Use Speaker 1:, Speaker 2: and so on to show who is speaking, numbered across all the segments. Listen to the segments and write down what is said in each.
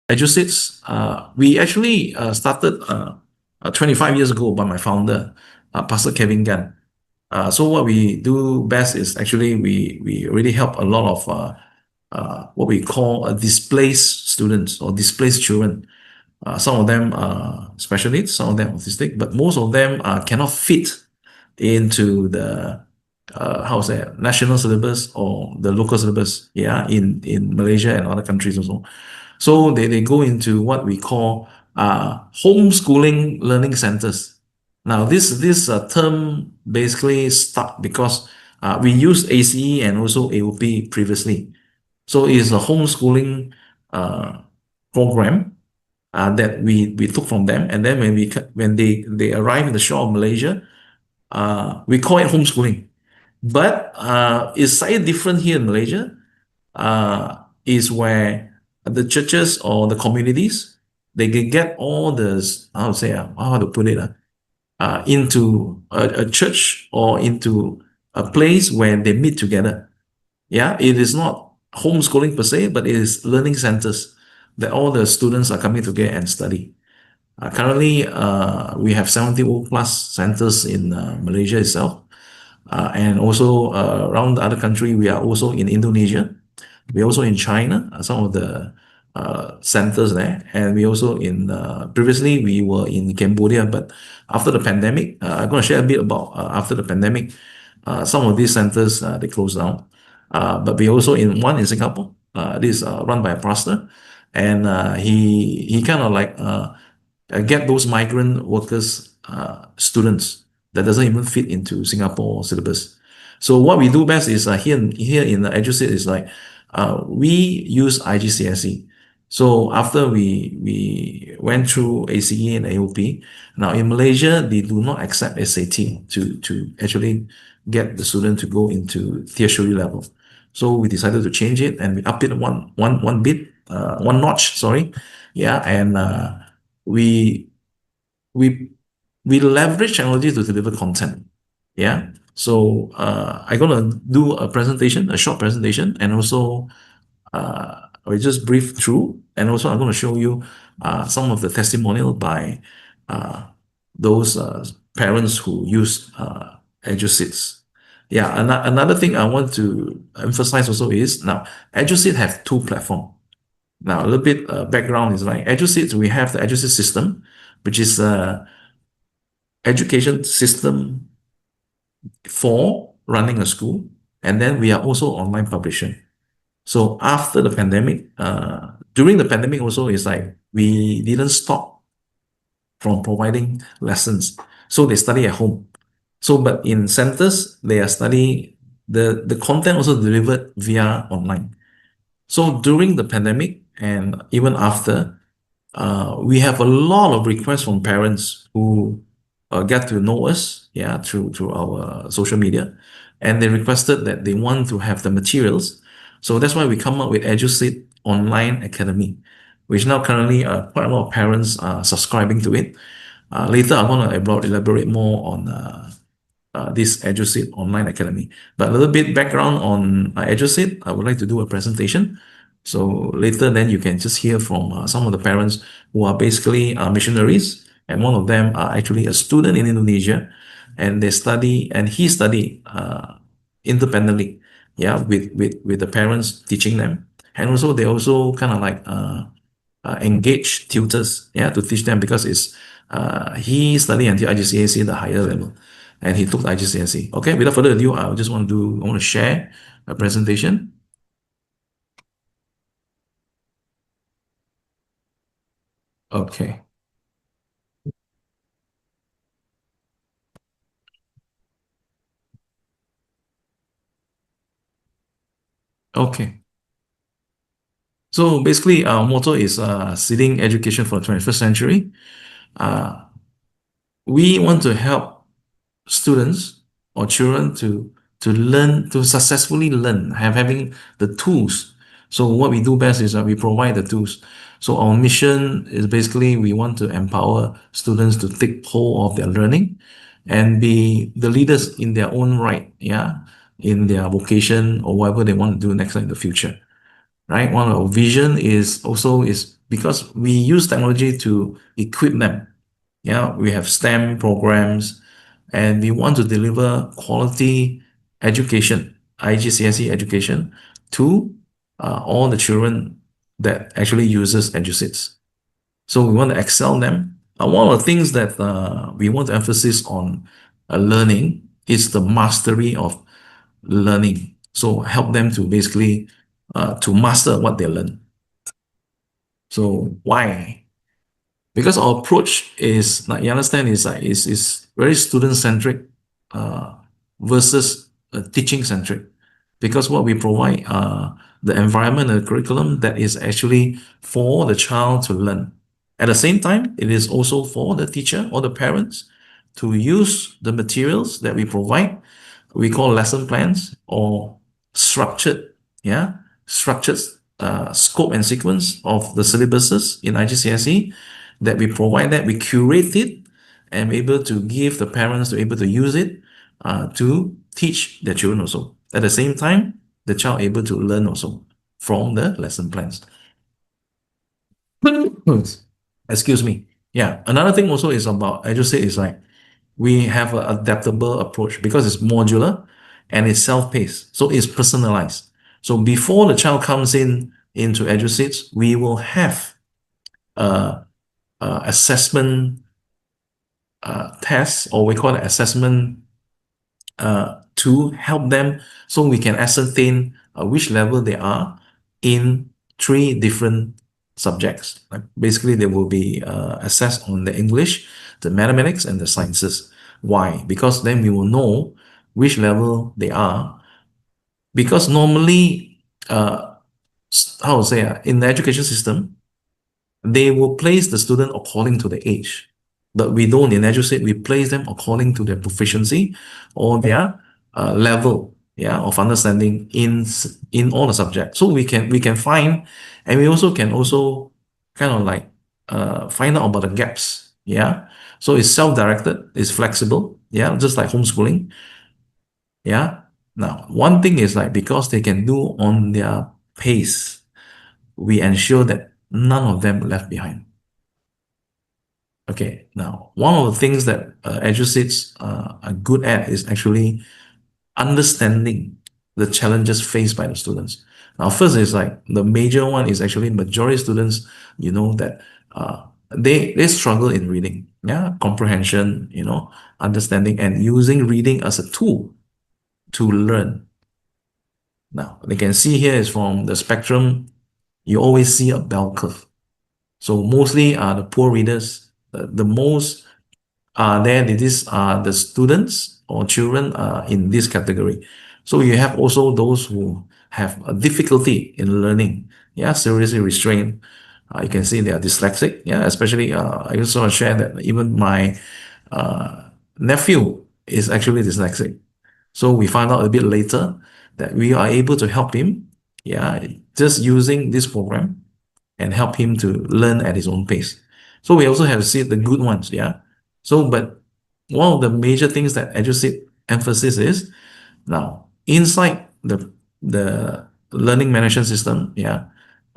Speaker 1: Eduseeds, we actually started 25 years ago by my founder, Pastor Kevin Gan. So what we do best is actually we really help a lot of what we call displaced students or displaced children. Some of them are special needs, some of them autistic, but most of them cannot fit into the how to say national syllabus or the local syllabus, yeah, in Malaysia and other countries also. So they go into what we call homeschooling learning centers. Now this term basically stuck because we used ACE and also AOP previously. So it's a homeschooling uh, program that we took from them, and then when they arrive in the shore of Malaysia, we call it homeschooling. But it's slightly different here in Malaysia. Is where the churches or the communities they can get all the how to say how to put it into a church or into a place where they meet together. Yeah, it is not homeschooling per se, but it is learning centers that all the students are coming together and study. Currently, we have 70 plus centers in Malaysia itself. And also around the other country, we are also in Indonesia. We're also in China, some of the centers there. And we also previously we were in Cambodia, but after the pandemic, I'm going to share a bit about after the pandemic, some of these centers, they closed down. But we also in one in Singapore, this is run by a pastor. And he kind of like get those migrant workers, students that doesn't even fit into Singapore syllabus. So what we do best is here in the Eduseed is like we use IGCSE. So after we went through ACE and AOP, now in Malaysia they do not accept SAT to actually get the student to go into tertiary level. So we decided to change it and we up it one bit, one notch, sorry. Yeah, and we we we leverage technology to deliver content. Yeah. So I'm gonna do a presentation, a short presentation, and also I just brief through, and also I'm gonna show you some of the testimonial by uh, those parents who use Eduseeds. Yeah, another thing I want to emphasize also is now Eduseed have two platforms. Now, a little bit background is like Eduseeds, we have the Eduseed system, which is education system for running a school. And then we are also online publishing. So after the pandemic, during the pandemic also, it's like we didn't stop from providing lessons. So they study at home. So, but in centers, they are studying the content also delivered via online. So during the pandemic and even after, we have a lot of requests from parents who get to know us, yeah, through our social media, and they requested that they want to have the materials. So that's why we come up with EduSeed Online Academy, which now currently quite a lot of parents are subscribing to it. Later, I'm going to elaborate more on this Eduseed Online Academy. But a little bit background on Eduseed, I would like to do a presentation. So later, then you can just hear from some of the parents who are basically missionaries, and one of them are actually a student in Indonesia, and they study, and he studied independently, yeah, with the parents teaching them, and also they also kind of like engage tutors, yeah, to teach them because he studied until IGCSE the higher level, and he took the IGCSE. Okay, without further ado, I want to share a presentation. Okay. Okay. So basically, our motto is seeding education for the 21st century. Uh, we want to help students or children to learn to successfully learn, having the tools. So what we do best is that we provide the tools. So our mission is basically we want to empower students to take hold of their learning and be the leaders in their own right, yeah, in their vocation or whatever they want to do next in the future. right? One of our vision is also is because we use technology to equip them. Yeah, we have STEM programs, and we want to deliver quality education, IGCSE education, to all the children that actually uses Eduseeds. So we want to excel them. One of the things that we want to emphasize on learning is the mastery of learning. So help them to basically to master what they learn. So why? Because our approach is, like you understand, is like is very student centric versus teaching centric. Because what we provide the environment and the curriculum that is actually for the child to learn. At the same time, it is also for the teacher or the parents to use the materials that we provide. We call lesson plans or structured, yeah, structured scope and sequence of the syllabuses in IGCSE that we provide, that we curate it and be able to give the parents to able to use it to teach their children also. At the same time, the child able to learn also from the lesson plans. Excuse me. Yeah. Another thing also is about, I just say is like, we have an adaptable approach because it's modular and it's self-paced. So it's personalized. So before the child comes in into Eduseeds, we will have assessment tests, or we call it assessment to help them so we can ascertain which level they are in three different subjects. Like basically, they will be assessed on the English, the mathematics, and the sciences. Why? Because then we will know which level they are. Because normally, how to say, in the education system, they will place the student according to the age. But we don't in Eduseed, we place them according to their proficiency or their level, yeah, of understanding in all the subjects. So we can find, and we also can also kind of like find out about the gaps, yeah. So it's self-directed, it's flexible, yeah, just like homeschooling, yeah. Now, one thing is like because they can do on their pace, we ensure that none of them left behind. Okay, now one of the things that Eduseeds are good at is actually understanding the challenges faced by the students. Now, first is like the major one is actually majority students, that they struggle in reading, yeah, comprehension, understanding and using reading as a tool to learn. Now, they can see here is from the spectrum, you always see a bell curve. So mostly are the poor readers, the most there these are the students or children in this category. So you have also those who have a difficulty in learning, yeah, seriously restrained. You can see they are dyslexic, yeah, especially I just want to share that even my nephew is actually dyslexic. So we found out a bit later that we are able to help him, yeah, just using this program and help him to learn at his own pace. So we also have to see the good ones, yeah. So, but one of the major things that Eduseed emphasis is now inside the learning management system, yeah,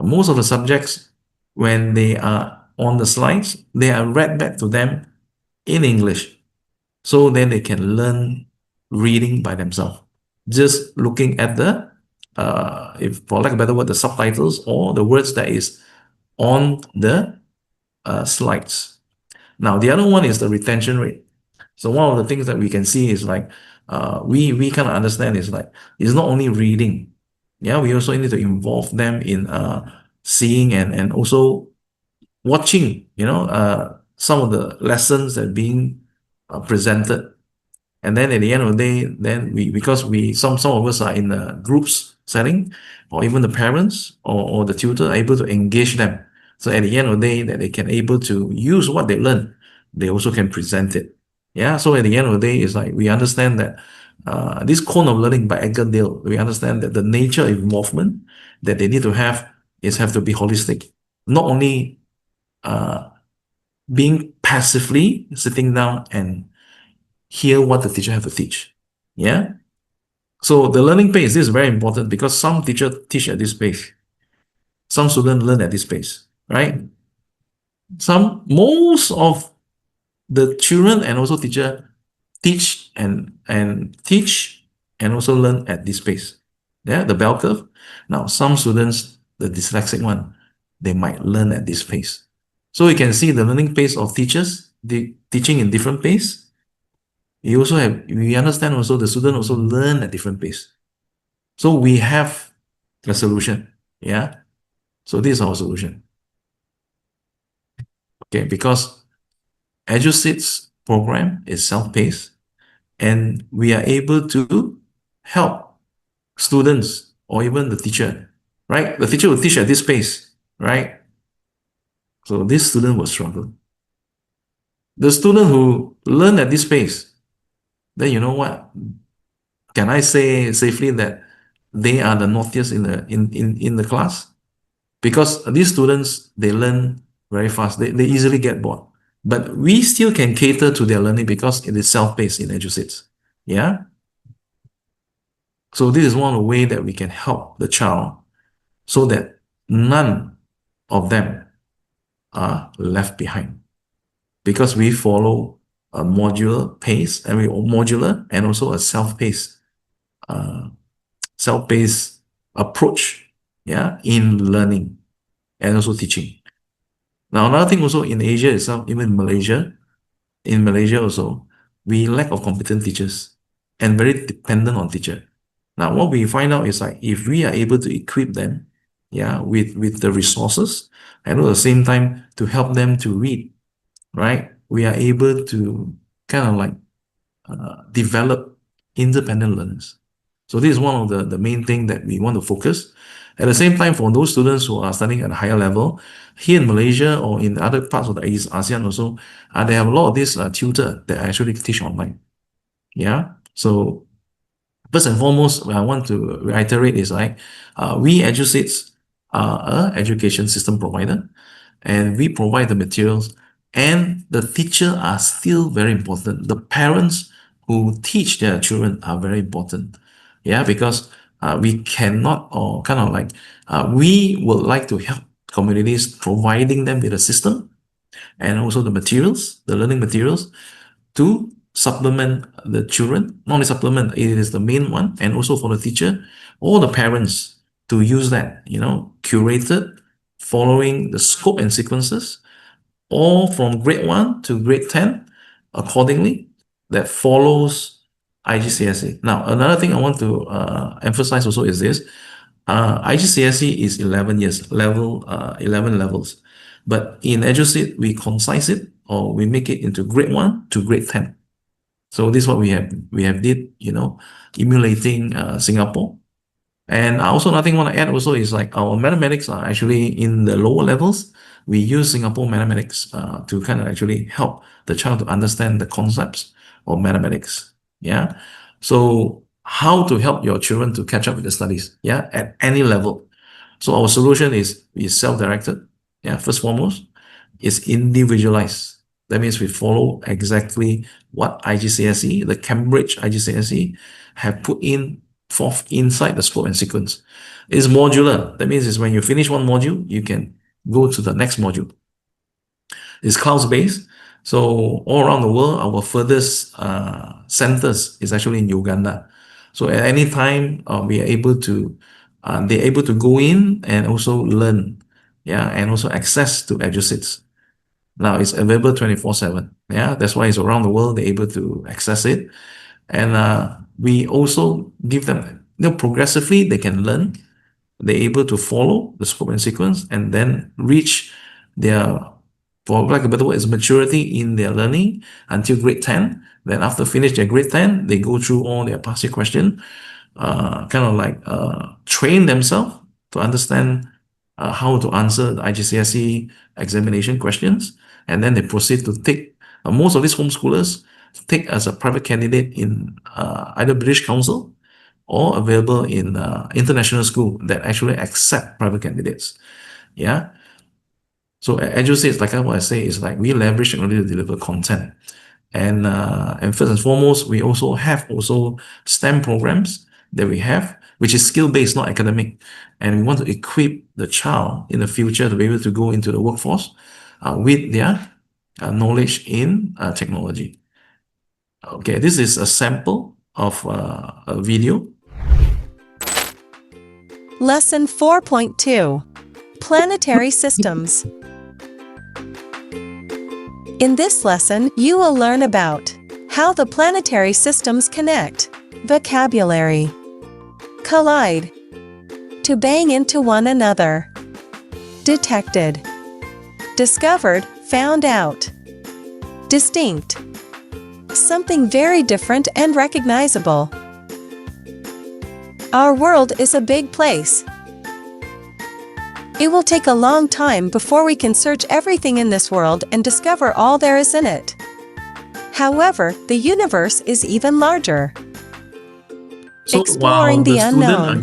Speaker 1: most of the subjects when they are on the slides, they are read back to them in English. So then they can learn reading by themselves. Just looking at the if for lack of a better word, the subtitles or the words that is on the slides. Now, the other one is the retention rate. So one of the things that we can see is like we kind of understand is like it's not only reading. Yeah, we also need to involve them in seeing and also watching, some of the lessons that are being presented. And then at the end of the day, then we because we some of us are in a groups setting, or even the parents or the tutor are able to engage them. So at the end of the day, that they can able to use what they learn, they also can present it. Yeah. So at the end of the day, it's like we understand that this cone of learning by Edgar Dale, we understand that the nature of involvement that they need to have is have to be holistic, not only uh, being passively sitting down and hear what the teacher have to teach. Yeah. So the learning pace is very important because some teacher teach at this pace. Some students learn at this pace, right? Most of the children and also teacher teach and also learn at this pace. Yeah, the bell curve. Now, some students, the dyslexic one, they might learn at this pace. So you can see the learning pace of teachers, the teaching in different pace. We understand also the student also learn at different pace. So we have a solution. Yeah. So this is our solution. Okay, because Eduseeds program is self-paced and we are able to help students or even the teacher, right? The teacher will teach at this pace, right? So this student will struggle. The student who learn at this pace, then you know what? Can I say safely that they are the naughtiest in the class? Because these students, they learn very fast. They easily get bored. But we still can cater to their learning because it is self-paced in Eduseeds. Yeah. So this is one of the ways that we can help the child so that none of them are left behind because we follow a modular pace and we modular and also a uh, self-paced approach, yeah, in learning and also teaching. Now, another thing also in Asia itself, even in Malaysia also, we lack of competent teachers and very dependent on teacher. Now, what we find out is like if we are able to equip them, yeah, with the resources and at the same time to help them to read, right? We are able to kind of like develop independent learners. So this is one of the main thing that we want to focus. At the same time, for those students who are studying at a higher level, here in Malaysia or in other parts of the ASEAN also, they have a lot of these tutor that actually teach online. Yeah. So first and foremost, what I want to reiterate is like we Eduseeds are a education system provider, and we provide the materials, and the teacher are still very important. The parents who teach their children are very important. Yeah, because we cannot, or kind of like, we would like to help communities providing them with a system and also the materials, the learning materials to supplement the children, not only supplement, it is the main one, and also for the teacher or the parents to use that, curated, following the scope and sequences, all from grade 1 to grade 10 accordingly, that follows IGCSE. Now, another thing I want to emphasize also is this. IGCSE is 11 years, 11 levels. But in EduSeed, we concise it or we make it into grade 1 to grade 10. So this is what we have did, emulating Singapore. And also another thing I want to add also is like our mathematics are actually in the lower levels. We use Singapore mathematics to kind of actually help the child to understand the concepts of mathematics. Yeah. So how to help your children to catch up with the studies, yeah, at any level. So our solution is self-directed. Yeah, first foremost, is individualized. That means we follow exactly what IGCSE, the Cambridge IGCSE, have put in forth inside the scope and sequence. It's modular. That means is when you finish one module, you can go to the next module. It's cloud-based. So all around the world, our furthest centers is actually in Uganda. So at any time, they're able to go in and also learn, yeah, and also access to Eduseeds. Now it's available 24/7. Yeah, that's why it's around the world they're able to access it. And we also give them, progressively they can learn. They're able to follow the scope and sequence and then reach their, for lack of a better word, is maturity in their learning until grade 10. Then after finish their grade 10, they go through all their past year question, kind of like train themselves to understand how to answer the IGCSE examination questions, and then they proceed to take. Most of these homeschoolers take as a private candidate in either British Council or available in international school that actually accept private candidates. Yeah. So at EduSays, like what I say, is like we leverage technology to deliver content. And first and foremost, we also have STEM programs that we have which is skill-based, not academic. And we want to equip the child in the future to be able to go into the workforce with their knowledge in technology. Okay, this is a sample of a video.
Speaker 2: Lesson 4.2 Planetary Systems. In this lesson, you will learn about how the planetary systems connect, vocabulary, collide, to bang into one another, detected, discovered, found out, distinct, something very different and recognizable. Our world is a big place. It will take a long time before we can search everything in this world and discover all there is in it. However, the universe is even larger.
Speaker 1: So
Speaker 2: Exploring the unknown.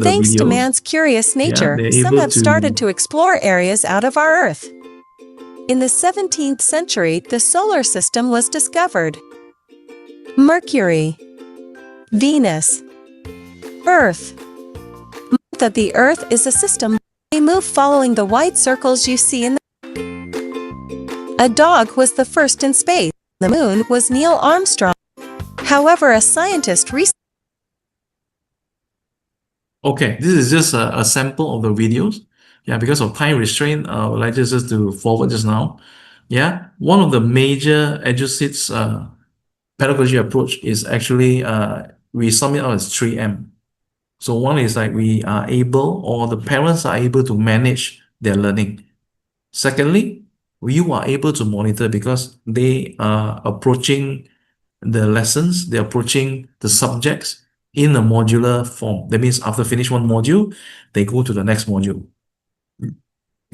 Speaker 2: Thanks to man's curious nature, some have started to explore areas out of our Earth. In the 17th century, the solar system was discovered. Mercury, Venus, Earth. That the Earth is a system. They move following the white circles you see in the... A dog was the first in space. The moon was Neil Armstrong. However, a scientist recently...
Speaker 1: Okay, this is just a sample of the videos. Yeah, because of time restraint, I would like just to forward just now. Yeah, one of the major Eduseeds pedagogy approach is actually we sum it out as 3M. So one is like we are able, or the parents are able to manage their learning. Secondly, you are able to monitor because they are approaching the lessons, they're approaching the subjects in a modular form. That means after finish one module, they go to the next module.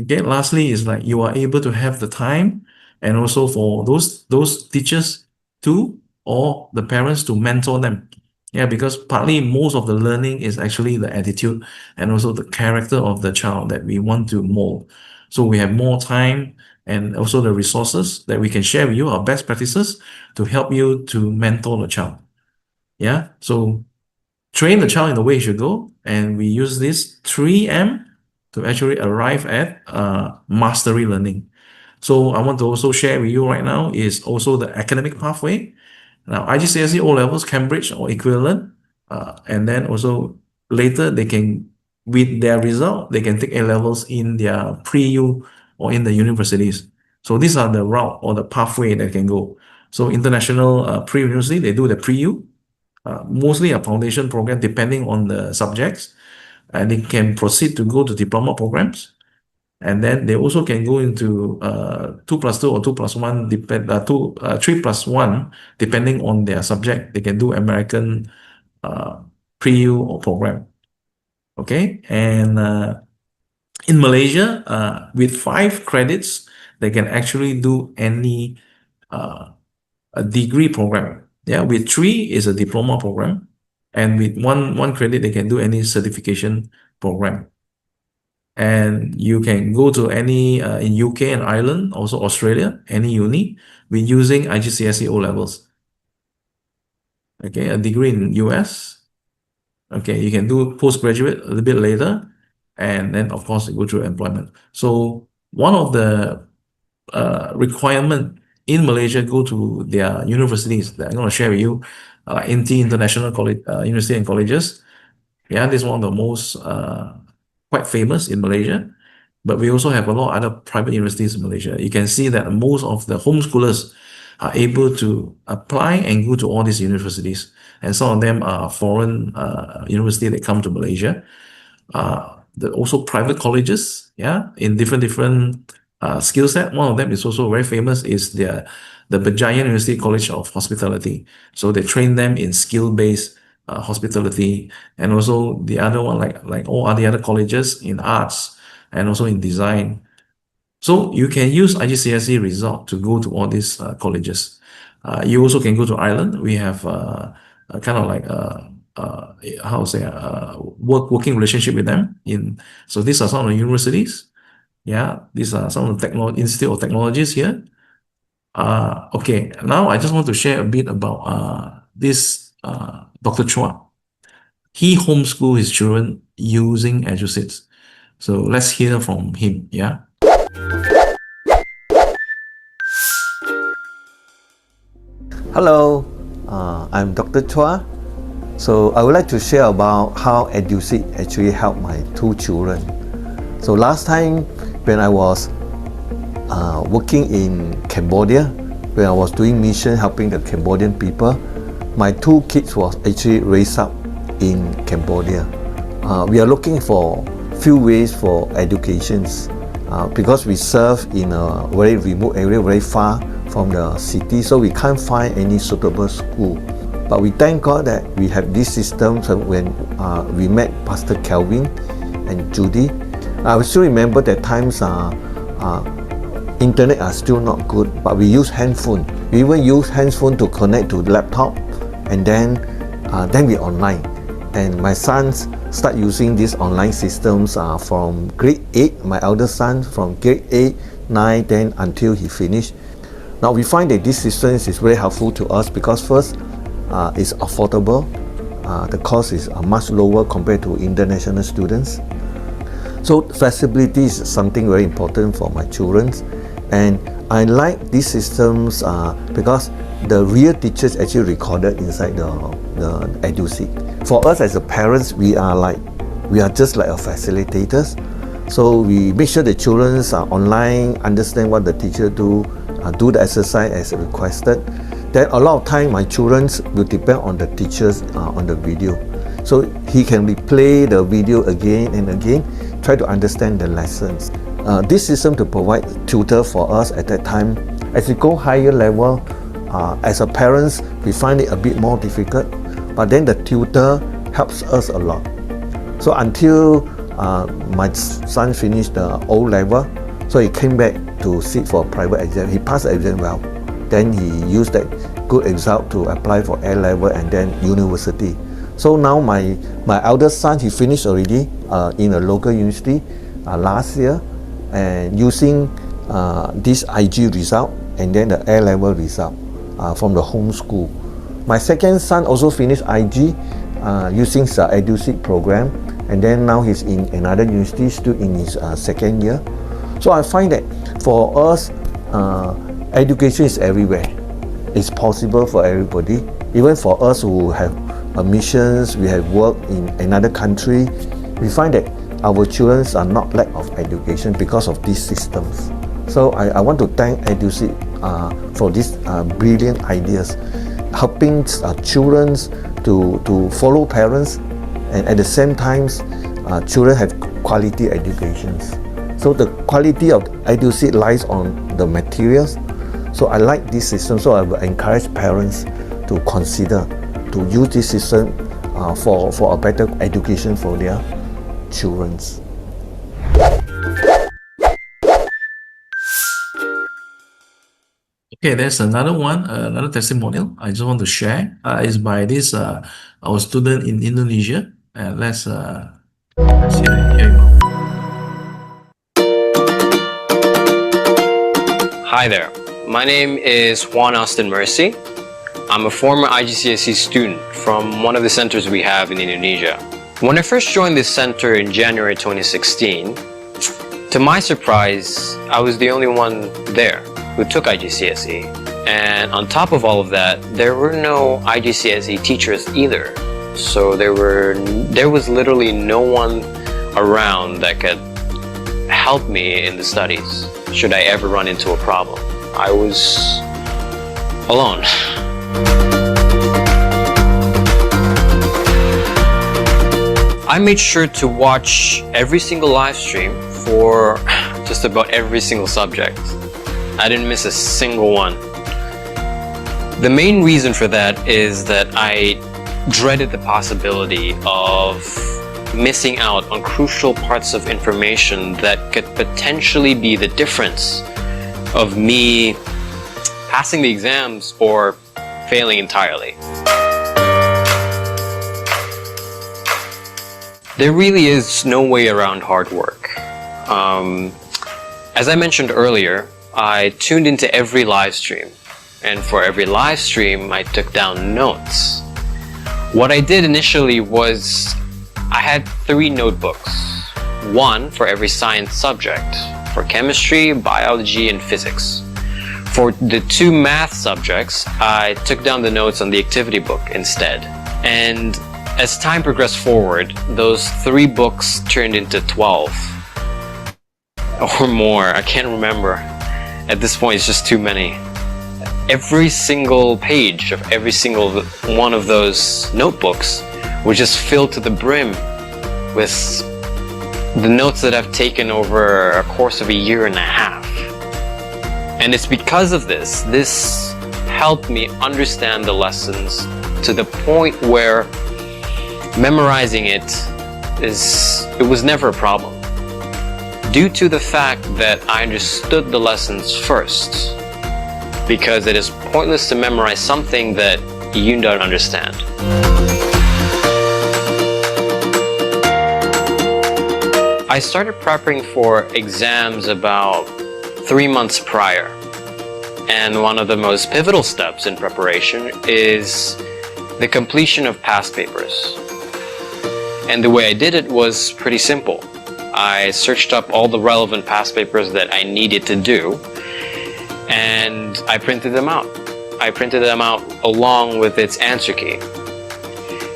Speaker 1: Okay, lastly is like you are able to have the time and also for those teachers to, or the parents to mentor them. Yeah, because partly most of the learning is actually the attitude and also the character of the child that we want to mold. So we have more time and also the resources that we can share with you, our best practices to help you to mentor the child. Yeah, so train the child in the way it should go, and we use this 3M to actually arrive at mastery learning. So I want to also share with you right now is also the academic pathway. Now, IGCSE O levels, Cambridge or equivalent, and then also later they can, with their result, they can take A levels in their pre-U or in the universities. So these are the route or the pathway that can go. So international pre-university, they do the pre-U, mostly a foundation program depending on the subjects, and they can proceed to go to diploma programs. And then they also can go into 2+2 or 2+1, 3+1, depending on their subject. They can do American pre-U or program. Okay, and in Malaysia, with 5 credits, they can actually do any a degree program. Yeah, with 3 is a diploma program, and with one credit, they can do any certification program. And you can go to any in UK and Ireland, also Australia, any uni with using IGCSE O levels. Okay, a degree in US. Okay, you can do postgraduate a little bit later, and then of course go through employment. So one of the requirement in Malaysia go to their universities that I'm going to share with you, NT International College, University and Colleges. Yeah, this is one of the most quite famous in Malaysia, but we also have a lot of other private universities in Malaysia. You can see that most of the homeschoolers are able to apply and go to all these universities, and some of them are foreign university that come to Malaysia. Also private colleges, yeah, in different skill set. One of them is also very famous is the Berjaya University College of Hospitality. So they train them in skill-based hospitality, and also the other one like all the other colleges in arts and also in design. So you can use IGCSE result to go to all these colleges. You also can go to Ireland. We have kind of like how to say working relationship with them. So these are some of the universities. Yeah, these are some of the Institute of Technologies here. Okay, now I just want to share a bit about this Dr. Chua. he homeschooled his children using Eduseeds. So let's hear from him. Yeah.
Speaker 3: Hello, I'm Dr. Chua. So I would like to share about how Eduseeds actually helped my two children. So last time when I was working in Cambodia, when I was doing mission helping the Cambodian people, my two kids was actually raised up in Cambodia. We are looking for few ways for educations because we serve in a very remote area, very far from the city, so we can't find any suitable school. But we thank God that we have this system. So when we met Pastor Kelvin and Judy, I still remember that times internet are still not good, but we use handphone. We even use handphone to connect to laptop, and then we online. And my sons start using these online systems from grade 8, my eldest son from grade 8, 9, 10 until he finished. Now we find that this system is very helpful to us because first, it's affordable. The cost is much lower compared to international students. So flexibility is something very important for my children. And I like these systems because the real teachers actually recorded inside the Eduseeds. For us as a parents, we are just like a facilitators. So we make sure the children are online, understand what the teacher do the exercise as requested. Then a lot of time my children will depend on the teachers on the video. So he can replay the video again and again, try to understand the lessons. This system to provide tutor for us at that time. As we go higher level, as a parents, we find it a bit more difficult, but then the tutor helps us a lot. So until my son finished the O level, so he came back to sit for a private exam. He passed the exam well. Then he used that good result to apply for A level and then university. So now my eldest son, he finished already in a local university last year, and using this IG result and then the A level result from the homeschool. My second son also finished IG using the Eduseeds program, and then now he's in another university, still in his second year. So I find that for us, education is everywhere. It's possible for everybody. Even for us who have missions, we have worked in another country, we find that our children are not lack of education because of these systems. So I want to thank Eduseeds for these brilliant ideas, helping children to follow parents, and at the same time, children have quality educations. So the quality of Eduseeds lies on the materials. So I like this system, so I will encourage parents to consider to use this system for a better education for their children.
Speaker 1: Okay, there's another one, another testimonial I just want to share. Is by this our student in Indonesia. Let's hear him out.
Speaker 4: Hi there, my name is Juan Austin Mercy. I'm a former IGCSE student from one of the centers we have in Indonesia. When I first joined this center in January 2016, to my surprise, I was the only one there who took IGCSE. And on top of all of that, there were no IGCSE teachers either. So there was literally no one around that could help me in the studies should I ever run into a problem. I was alone. I made sure to watch every single live stream for just about every single subject. I didn't miss a single one. The main reason for that is that I dreaded the possibility of missing out on crucial parts of information that could potentially be the difference of me passing the exams or failing entirely. There really is no way around hard work. As I mentioned earlier, I tuned into every live stream, and for every live stream I took down notes. What I did initially was I had 3 notebooks, one for every science subject, for chemistry, biology, and physics. For the 2 math subjects, I took down the notes on the activity book instead. And as time progressed forward, those 3 books turned into 12 or more. I can't remember. At this point, it's just too many. Every single page of every single one of those notebooks was just filled to the brim with the notes that I've taken over a course of a year and a half. And it's because of this helped me understand the lessons to the point where memorizing it was never a problem. Due to the fact that I understood the lessons first, because it is pointless to memorize something that you don't understand. I started prepping for exams about 3 months prior. And one of the most pivotal steps in preparation is the completion of past papers. And the way I did it was pretty simple. I searched up all the relevant past papers that I needed to do, and I printed them out. I printed them out along with its answer key.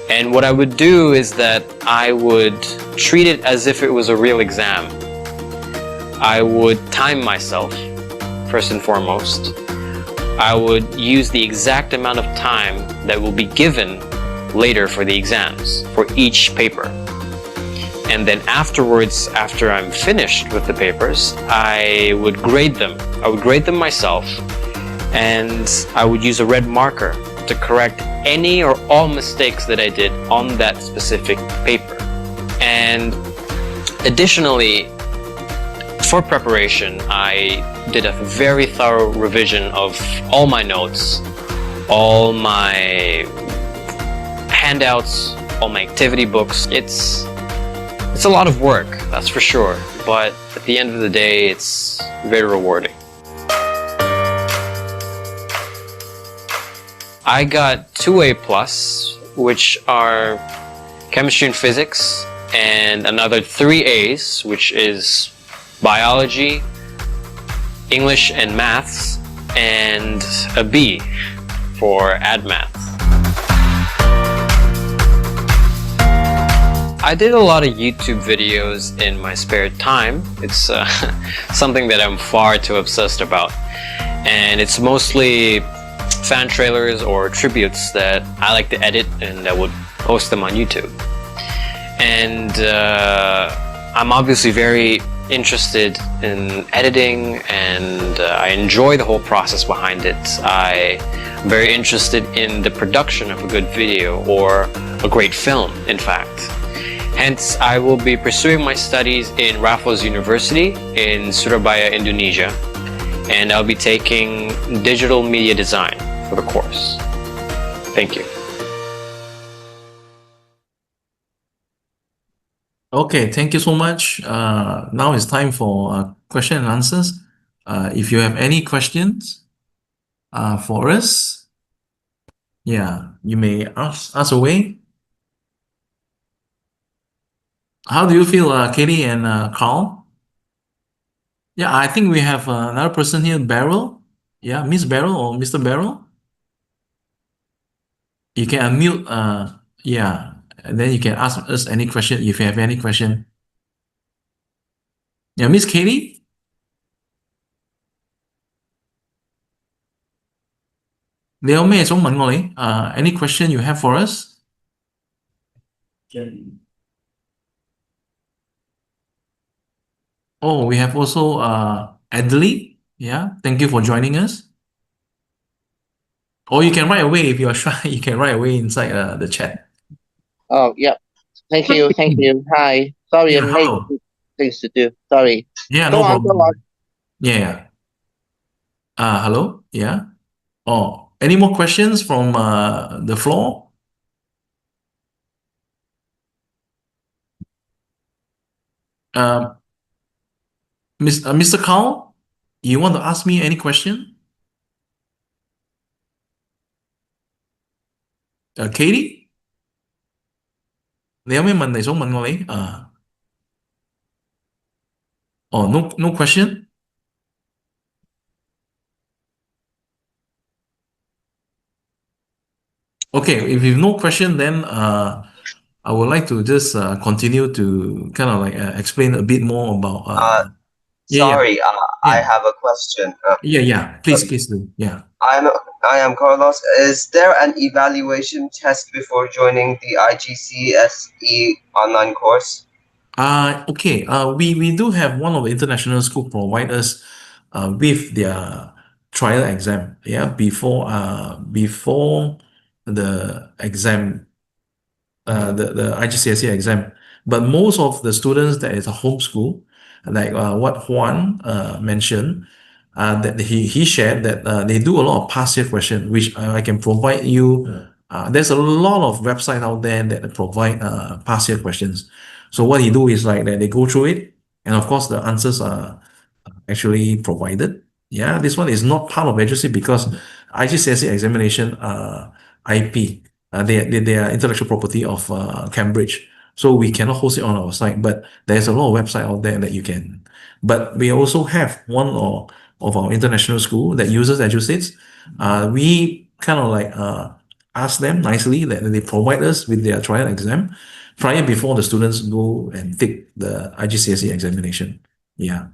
Speaker 4: And what I would do is that I would treat it as if it was a real exam. I would time myself, first and foremost. I would use the exact amount of time that will be given later for the exams, for each paper. And then afterwards, after I'm finished with the papers, I would grade them. I would grade them myself, and I would use a red marker to correct any or all mistakes that I did on that specific paper. And additionally, for preparation, I did a very thorough revision of all my notes, all my handouts, all my activity books. It's a lot of work, that's for sure, but at the end of the day, it's very rewarding. I got 2 A+, which are chemistry and physics, and another 3 A's, which is biology, English and maths, and a B for Ad Math. I did a lot of YouTube videos in my spare time. It's something that I'm far too obsessed about. And it's mostly fan trailers or tributes that I like to edit, and I would post them on YouTube. And I'm obviously very interested in editing, and I enjoy the whole process behind it. I'm very interested in the production of a good video or a great film, in fact. Hence, I will be pursuing my studies in Raffles University in Surabaya, Indonesia, and I'll be taking digital media design for the course. Thank you.
Speaker 1: Okay, thank you so much. Now it's time for question and answers. If you have any questions for us, yeah, you may ask away. How do you feel, Katie and Carl? Yeah, I think we have another person here, Beryl. Yeah, Miss Beryl or Mr. Beryl. You can unmute, yeah, and then you can ask us any question if you have any question. Yeah, Miss Katie? Liệu咩想問我哋? Any question you have for us? Oh, we have also Adley. Yeah, thank you for joining us. Or you can write away if you're shy. You can write away inside the chat.
Speaker 5: Oh, yeah. Thank you. Thank you. Hi. Sorry,
Speaker 1: Yeah,
Speaker 5: I'm late.
Speaker 1: hello.
Speaker 5: Things to do. Sorry.
Speaker 1: Yeah,
Speaker 5: Go
Speaker 1: no
Speaker 5: on, go
Speaker 1: problem.
Speaker 5: on.
Speaker 1: Yeah. Hello? Yeah. Oh, any more questions from the floor? Mr. Carl, you want to ask me any question? Katie? 你有咩問題想問我你？哦，no question. Okay, if you have no question, then I would like to just continue to kind of like explain a bit more about yeah, yeah,
Speaker 6: Sorry, I
Speaker 1: yeah,
Speaker 6: have a question.
Speaker 1: yeah. Please do. Yeah.
Speaker 6: I am Carlos. Is there an evaluation test before joining the IGCSE online course?
Speaker 1: Okay. We do have one of the international school provide us with their trial exam. Yeah, before the exam, the IGCSE exam. But most of the students that is a homeschool, like what Juan mentioned, that he shared that they do a lot of past year question, which I can provide you. There's a lot of website out there that provide past year questions. So what he do is like that they go through it, and of course the answers are actually provided. Yeah, this one is not part of Eduseeds because IGCSE examination IP. They are intellectual property of Cambridge. So we cannot host it on our site, but there's a lot of website out there that you can. But we also have one of our international school that uses Eduseeds. We kind of like ask them nicely that they provide us with their trial exam prior before the students go and take the IGCSE examination. Yeah.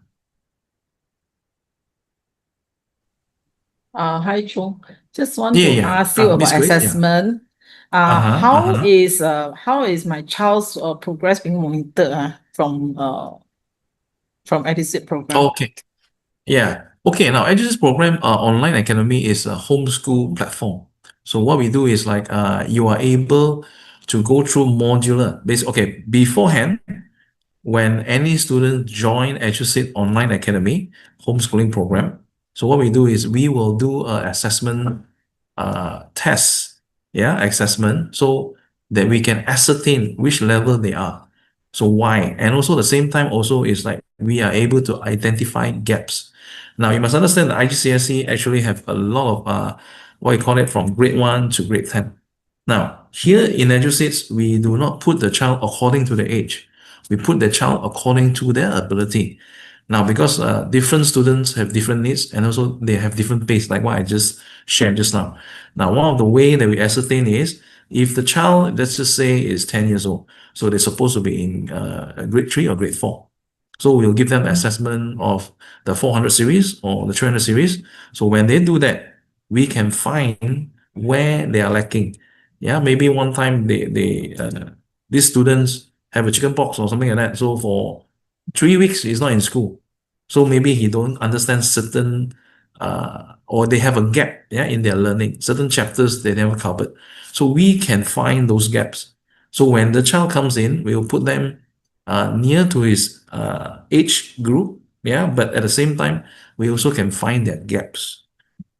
Speaker 7: Hi, Chung. Just want
Speaker 1: Yeah,
Speaker 7: to
Speaker 1: yeah.
Speaker 7: ask you
Speaker 1: Miss
Speaker 7: about
Speaker 1: Grace, yeah.
Speaker 7: assessment.
Speaker 1: Uh-huh, uh-huh.
Speaker 7: How is my child's progress being monitored from Eduseed program?
Speaker 1: Okay. Yeah. Okay. Now, Eduseeds program online academy is a homeschool platform. So what we do is like you are able to go through modular base. Okay, beforehand, when any student join Eduseed Online Academy homeschooling program, so what we do is we will do a assessment test, yeah, assessment, so that we can ascertain which level they are. So why? And also the same time also is like we are able to identify gaps. Now you must understand that IGCSE actually have a lot of what you call it from grade 1 to grade 10. Now, here in Eduseeds, we do not put the child according to the age. We put the child according to their ability. Now, because different students have different needs and also they have different pace, like what I just shared just now. Now, one of the way that we ascertain is if the child, let's just say, is 10 years old, so they're supposed to be in grade 3 or grade 4. So we'll give them assessment of the 400 series or the 300 series. So when they do that, we can find where they are lacking. Yeah, maybe one time these students have a chicken pox or something like that. So for 3 weeks he's not in school. So maybe he don't understand certain or they have a gap, yeah, in their learning, certain chapters they never covered. So we can find those gaps. So when the child comes in, we will put them near to his age group, yeah, but at the same time, we also can find their gaps.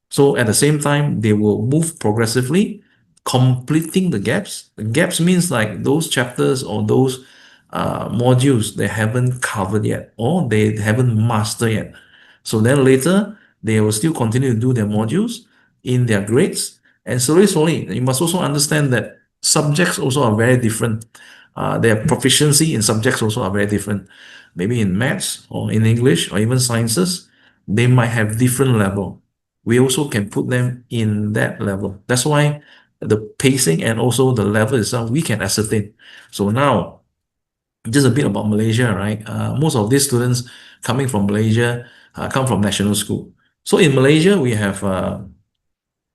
Speaker 1: So at the same time, they will move progressively, completing the gaps. The gaps means like those chapters or those modules they haven't covered yet or they haven't mastered yet. So then later, they will still continue to do their modules in their grades. And slowly, you must also understand that subjects also are very different. Their proficiency in subjects also are very different. Maybe in maths or in English or even sciences, they might have different level. We also can put them in that level. That's why the pacing and also the level itself, we can ascertain. So now, just a bit about Malaysia, right? Most of these students coming from Malaysia come from national school. So in Malaysia, we have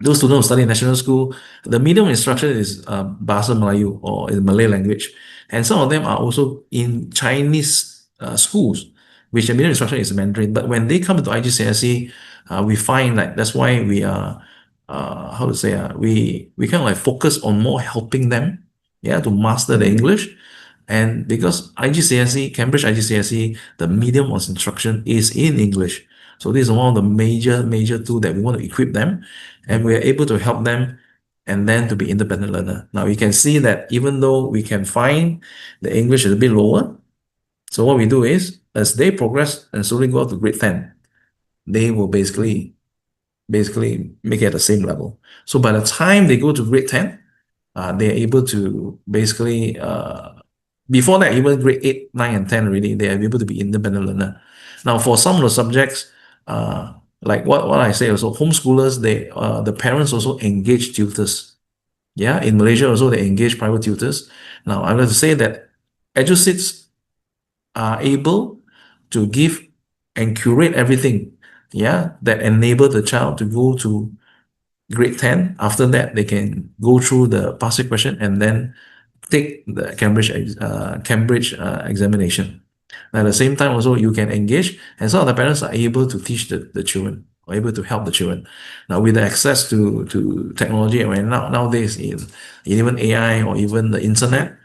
Speaker 1: those students who study in national school, the medium instruction is Bahasa Melayu or in Malay language. And some of them are also in Chinese schools, which the medium instruction is Mandarin. But when they come to IGCSE, we find that that's why we are, how to say, we kind of like focus on more helping them, yeah, to master the English. And because IGCSE, Cambridge IGCSE, the medium of instruction is in English. So this is one of the major tool that we want to equip them, and we are able to help them and then to be independent learner. Now you can see that even though we can find the English is a bit lower, so what we do is as they progress and slowly go up to grade 10, they will basically make it at the same level. So by the time they go to grade 10, they're able to basically Before that, even grade 8, 9, and 10 already, they are able to be independent learner. Now, for some of the subjects, like what I say also, homeschoolers, the parents also engage tutors. Yeah, in Malaysia also, they engage private tutors. Now, I want to say that Eduseeds are able to give and curate everything, yeah, that enable the child to go to grade 10. After that, they can go through the passing question and then take the Cambridge examination. At the same time, also you can engage, and some of the parents are able to teach the children, or able to help the children. Now, with the access to technology, and nowadays in even AI or even the internet,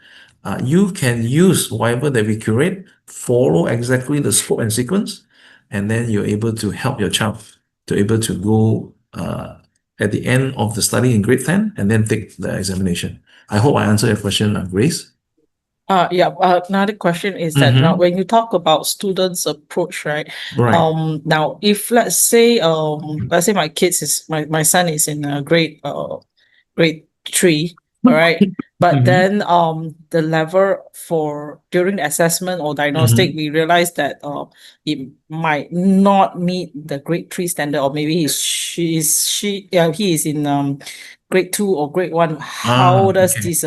Speaker 1: you can use whatever that we curate, follow exactly the scope and sequence, and then you're able to help your child to able to go at the end of the study in grade 10 and then take the examination. I hope I answered your question, Grace.
Speaker 7: Yeah. Another question is that now when you talk about students' approach, right?
Speaker 1: Right.
Speaker 7: Now if let's say my kids is my son is in grade 3, all right. But then the level for during the assessment or diagnostic, we realized that it might not meet the grade 3 standard, or maybe he is in grade 2 or grade 1. How does
Speaker 1: Okay.
Speaker 7: this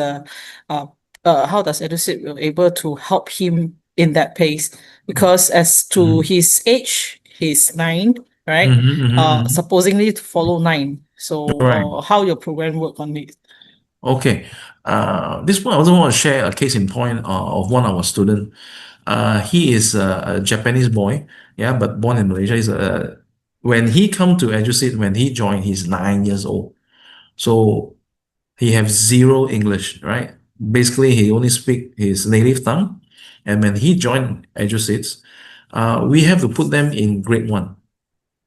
Speaker 7: how does Eduseed will able to help him in that pace? Because as to his age, he's 9, right? Supposedly to follow 9. So
Speaker 1: Right.
Speaker 7: how your program work on it?
Speaker 1: Okay. This one I also want to share a case in point of one of our student. He is a Japanese boy, yeah, but born in Malaysia. When he come to Eduseed, when he joined, he's 9 years old. So he have zero English, right? Basically, he only speak his native tongue. And when he joined Eduseeds, we have to put them in grade 1,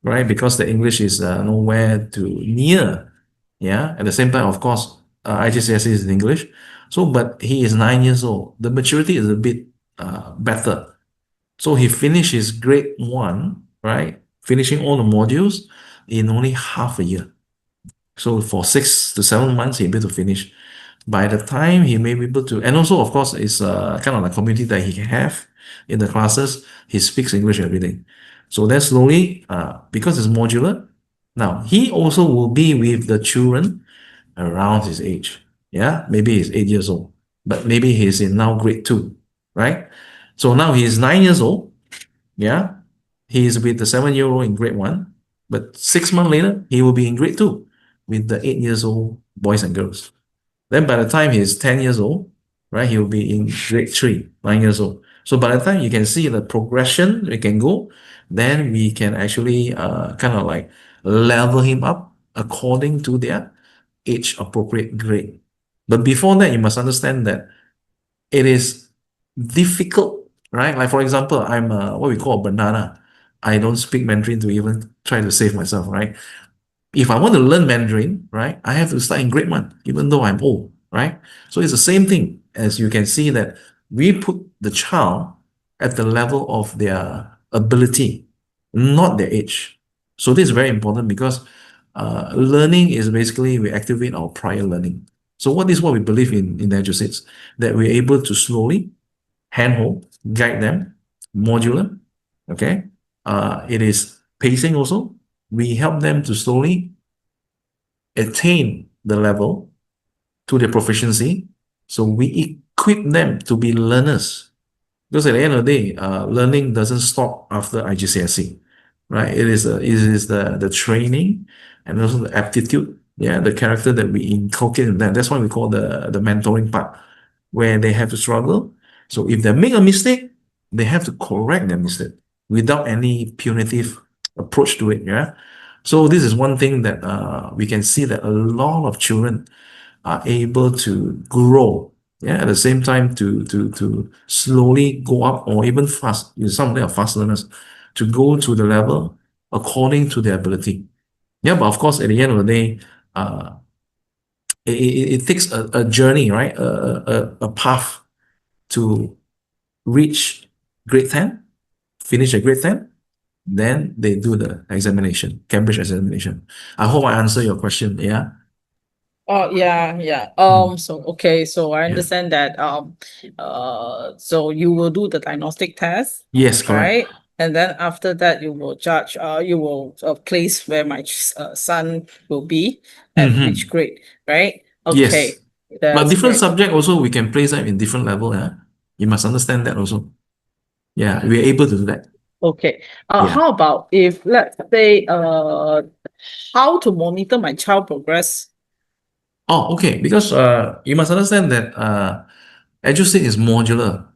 Speaker 1: right? Because the English is nowhere to near. Yeah. At the same time, of course, IGCSE is in English. So, but he is 9 years old. The maturity is a bit better. So he finished his grade 1, right? Finishing all the modules in only half a year. So for 6 to 7 months, he'll be able to finish. By the time he may be able to, and also, of course, it's kind of like community that he can have in the classes. He speaks English every day. So then slowly, because it's modular, now he also will be with the children around his age. Yeah, maybe he's 8 years old, but maybe he's in now grade 2, right? So now he's 9 years old. Yeah, he's with the 7-year-old in grade 1, but 6 months later, he will be in grade 2 with the 8 years old boys and girls. Then by the time he's 10 years old, right, he will be in grade 3, 9 years old. So by the time you can see the progression we can go, then we can actually kind of like level him up according to their age appropriate grade. But before that, you must understand that it is difficult, right? Like for example, I'm what we call a banana. I don't speak Mandarin to even try to save myself, right? If I want to learn Mandarin, right, I have to start in grade 1, even though I'm old, right? So it's the same thing, as you can see that we put the child at the level of their ability, not their age. So this is very important because learning is basically we activate our prior learning. So what is what we believe in Eduseeds, that we're able to slowly handhold, guide them, modular, okay? It is pacing also. We help them to slowly attain the level to their proficiency. So we equip them to be learners. Because at the end of the day, learning doesn't stop after IGCSE, right? It is the training and also the aptitude, yeah, the character that we inculcate in them. That's why we call the mentoring part, where they have to struggle. So if they make a mistake, they have to correct their mistake without any punitive approach to it. Yeah. So this is one thing that we can see that a lot of children are able to grow. Yeah, at the same time to slowly go up or even fast. Some of them are fast learners to go to the level according to their ability. Yeah, but of course, at the end of the day, it takes a journey, right? A path to reach grade 10, finish at grade 10, then they do the examination, Cambridge examination. I hope I answer your question. Yeah.
Speaker 7: Oh yeah. So okay, so I
Speaker 1: Yeah.
Speaker 7: understand that so you will do the diagnostic test,
Speaker 1: Yes, correct.
Speaker 7: right? And then after that you will judge you will place where my son will be at which grade, right?
Speaker 1: Yes.
Speaker 7: Okay,
Speaker 1: But
Speaker 7: that's
Speaker 1: different
Speaker 7: great.
Speaker 1: subject also we can place them in different level. Yeah. You must understand that also. Yeah, we are able to do that.
Speaker 7: Okay.
Speaker 1: Yeah.
Speaker 7: How about if let's say how to monitor my child progress?
Speaker 1: Oh, okay. Because you must understand that Eduseed is modular,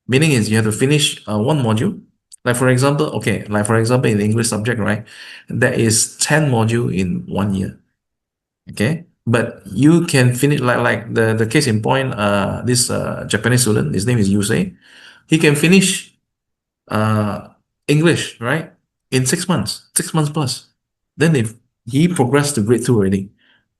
Speaker 1: meaning is you have to finish one module. Like for example, okay, like for example in the English subject, right? There is 10 module in 1 year. Okay. But you can finish like the case in point, this Japanese student, his name is Yusei. He can finish uh, English, right? In 6 months, 6 months plus. Then if he progressed to grade 2 already.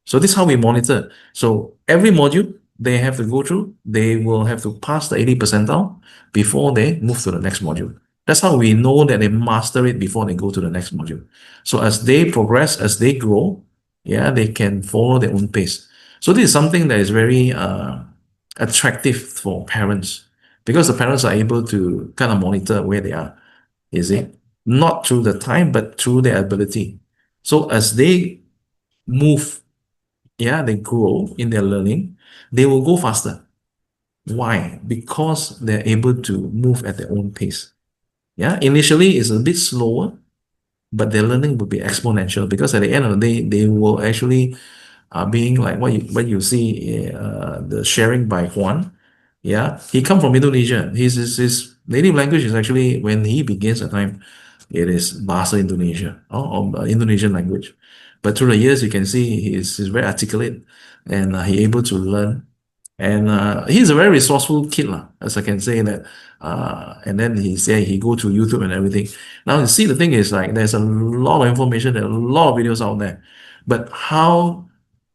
Speaker 1: So this is how we monitor. So every module they have to go through, they will have to pass the 80 percentile before they move to the next module. That's how we know that they master it before they go to the next module. So as they progress, as they grow, yeah, they can follow their own pace. So this is something that is very attractive for parents because the parents are able to kind of monitor where they are, is it? Not through the time, but through their ability. So as they move, yeah, they grow in their learning, they will go faster. Why? Because they're able to move at their own pace. Yeah, initially it's a bit slower, but their learning will be exponential because at the end of the day, they will actually being like what you see the sharing by Juan. Yeah, he come from Indonesia. His native language is actually when he begins the time, it is Bahasa Indonesia or Indonesian language. But through the years, you can see he's very articulate and he able to learn. And he's a very resourceful kid, lah, as I can say that. And then he say he go to YouTube and everything. Now you see the thing is like there's a lot of information, there are a lot of videos out there. But how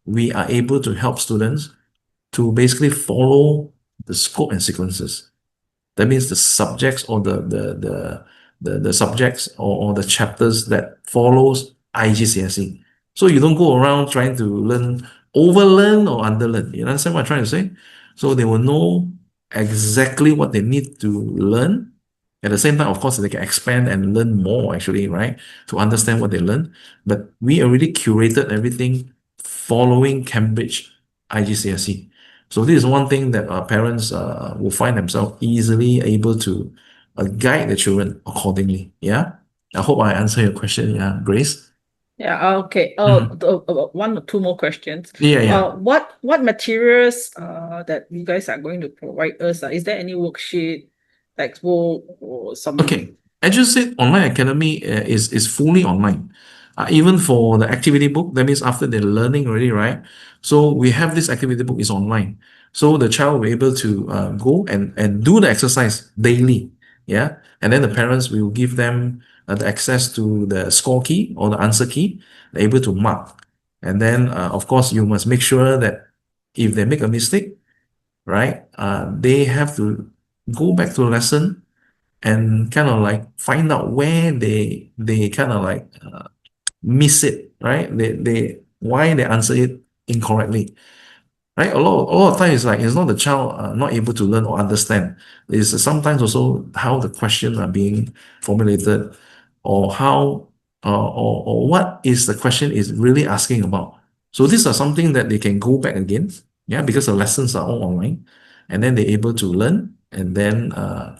Speaker 1: we are able to help students to basically follow the scope and sequences. That means the subjects or the subjects or the chapters that follows IGCSE. So you don't go around trying to learn, overlearn or underlearn. You understand what I'm trying to say? So they will know exactly what they need to learn. At the same time, of course, they can expand and learn more actually, right? To understand what they learn. But we already curated everything following Cambridge IGCSE. So this is one thing that parents will find themselves easily able to guide the children accordingly. Yeah. I hope I answer your question. Yeah, Grace.
Speaker 7: Yeah, okay.
Speaker 1: Mhm.
Speaker 7: One or two more questions.
Speaker 1: Yeah, yeah.
Speaker 7: What materials that you guys are going to provide us? Is there any worksheet, textbook, or some?
Speaker 1: Okay. Eduseed Online Academy is fully online. Even for the activity book, that means after they're learning already, right? So we have this activity book is online. So the child will be able to go and do the exercise daily. Yeah. And then the parents will give them the access to the score key or the answer key. They're able to mark. And then, of course, you must make sure that if they make a mistake, right, they have to go back to the lesson and kind of like find out where they kind of like miss it, right? They why they answer it incorrectly, right? A lot of times like it's not the child not able to learn or understand. It's sometimes also how the questions are being formulated, or how or what is the question is really asking about. So these are something that they can go back again, yeah, because the lessons are all online, and then they're able to learn and then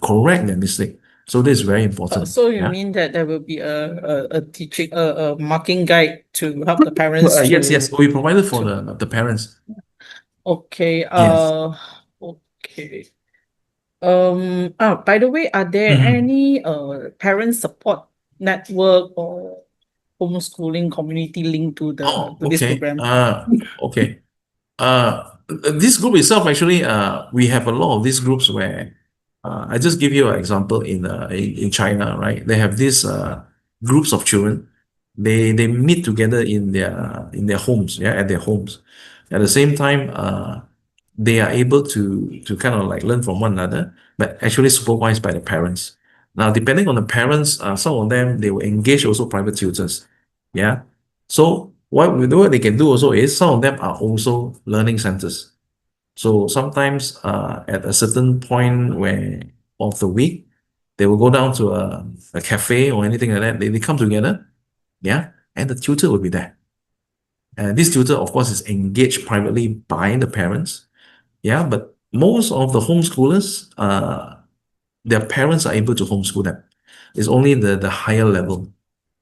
Speaker 1: correct their mistake. So this is very important.
Speaker 7: So you
Speaker 1: Yeah.
Speaker 7: mean that there will be a teaching a marking guide to help the parents
Speaker 1: Yes,
Speaker 7: to
Speaker 1: yes. We provided for
Speaker 7: to
Speaker 1: the parents.
Speaker 7: okay
Speaker 1: Yes.
Speaker 7: okay. By the way, are there
Speaker 1: Mhm.
Speaker 7: any parent support network or homeschooling community linked to the
Speaker 1: Oh,
Speaker 7: to this
Speaker 1: okay.
Speaker 7: program?
Speaker 1: Okay. This group itself actually, we have a lot of these groups where, I just give you an example in China, right? They have these groups of children. They meet together in their homes, yeah, at their homes. At the same time, they are able to kind of like learn from one another, but actually supervised by the parents. Now, depending on the parents, some of them they will engage also private tutors. Yeah. So what they can do also is some of them are also learning centers. So sometimes at a certain point where of the week, they will go down to a cafe or anything like that. They come together, yeah, and the tutor will be there. And this tutor, of course, is engaged privately by the parents, yeah. But most of the homeschoolers, their parents are able to homeschool them. It's only the higher level,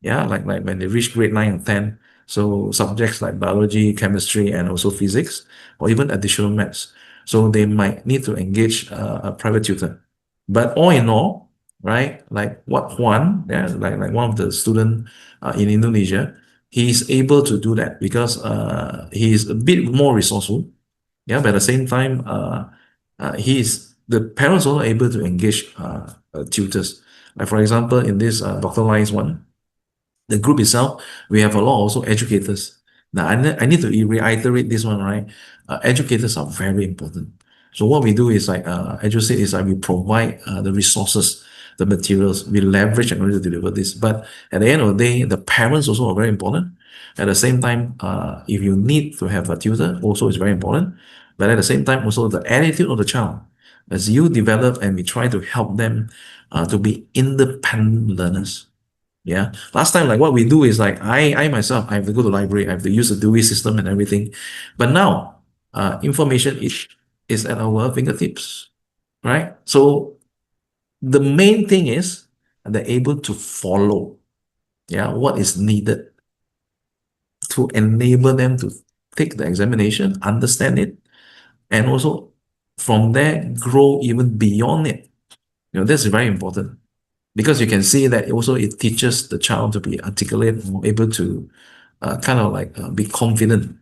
Speaker 1: yeah, like when they reach grade 9 and 10. So subjects like biology, chemistry, and also physics, or even additional maths. So they might need to engage a private tutor. But all in all, right, like what Juan, yeah, like one of the student in Indonesia, he's able to do that because he's a bit more resourceful. Yeah, but at the same time, the parents also able to engage tutors. Like for example, in this Dr. Lai's one, the group itself, we have a lot also educators. Now, I need to reiterate this one, right? Educators are very important. So what we do is like, Eduseeds is like we provide the resources, the materials, we leverage in order to deliver this. But at the end of the day, the parents also are very important. At the same time, if you need to have a tutor, also is very important. But at the same time, also the attitude of the child, as you develop and we try to help them to be independent learners. Yeah. Last time, like what we do is like I myself, I have to go to the library, I have to use the Dewey system and everything. But now, information is at our fingertips, right? So the main thing is they're able to follow, yeah, what is needed to enable them to take the examination, understand it, and also from there grow even beyond it. That's very important because you can see that also it teaches the child to be articulate, able to kind of like be confident.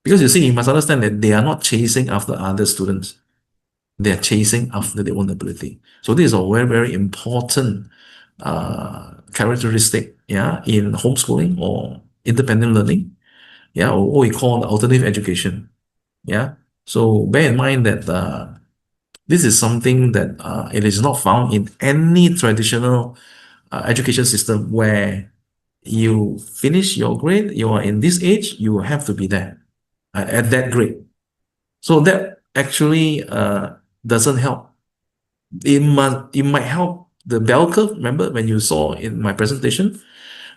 Speaker 1: Because you see, you must understand that they are not chasing after other students. They are chasing after their own ability. So this is a very, very important characteristic, yeah, in homeschooling or independent learning, yeah, or what we call alternative education, yeah. So bear in mind that this is something that it is not found in any traditional education system where you finish your grade, you are in this age, you have to be there at that grade. So that actually doesn't help. It might help the bell curve. Remember when you saw in my presentation?